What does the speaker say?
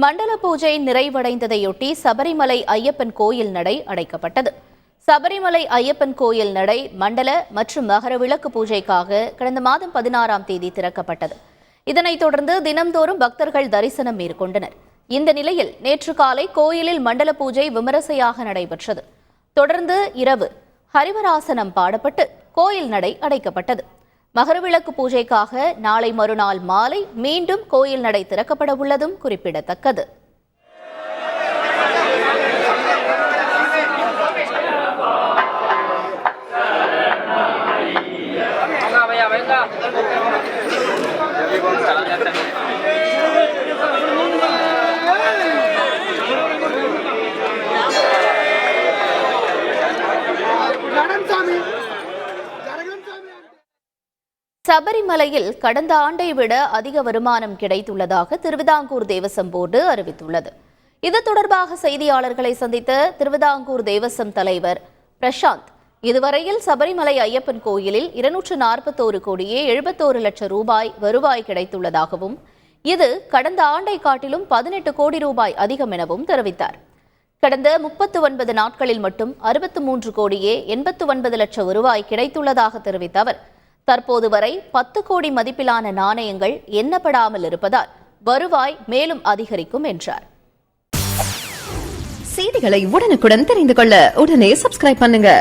மண்டல பூஜை நிறைவடைந்ததையொட்டி சபரிமலை ஐயப்பன் கோயில் நடை அடைக்கப்பட்டது. சபரிமலை ஐயப்பன் கோயில் நடை மண்டல மற்றும் மகர விளக்கு பூஜைக்காக கடந்த மாதம் 16ஆம் தேதி திறக்கப்பட்டது. இதனைத் தொடர்ந்து தினம்தோறும் பக்தர்கள் தரிசனம் மேற்கொண்டனர். இந்த நிலையில் நேற்று காலை கோயிலில் மண்டல பூஜை விமரிசையாக நடைபெற்றது. தொடர்ந்து இரவு ஹரிவராசனம் பாடப்பட்டு கோயில் நடை அடைக்கப்பட்டது. மகரவிளக்கு பூஜைக்காக நாளை மறுநாள் மாலை மீண்டும் கோயில் நடை திறக்கப்பட உள்ளதும் குறிப்பிடத்தக்கது. சபரிமலையில் கடந்த ஆண்டை விட அதிக வருமானம் கிடைத்துள்ளதாக திருவிதாங்கூர் தேவசம் போர்டு அறிவித்துள்ளது. இது தொடர்பாக செய்தியாளர்களை சந்தித்த திருவிதாங்கூர் தேவசம் தலைவர் பிரசாந்த், இதுவரையில் சபரிமலை ஐயப்பன் கோயிலில் 241 கோடியே 71 லட்சம் ரூபாய் வருவாய் கிடைத்துள்ளதாகவும், இது கடந்த ஆண்டை காட்டிலும் 18 கோடி ரூபாய் அதிகம் எனவும் தெரிவித்தார். கடந்த 39 நாட்களில் மட்டும் 63 கோடியே 89 லட்சம் வருவாய் கிடைத்துள்ளதாக தெரிவித்த அவர், தற்போது வரை 10 கோடி மதிப்பிலான நாணயங்கள் எண்ணப்படாமல் இருப்பதால் வருவாய் மேலும் அதிகரிக்கும் என்றார். செய்திகளை உடனுக்குடன் தெரிந்து கொள்ள உடனே சப்ஸ்கிரைப் பண்ணுங்க.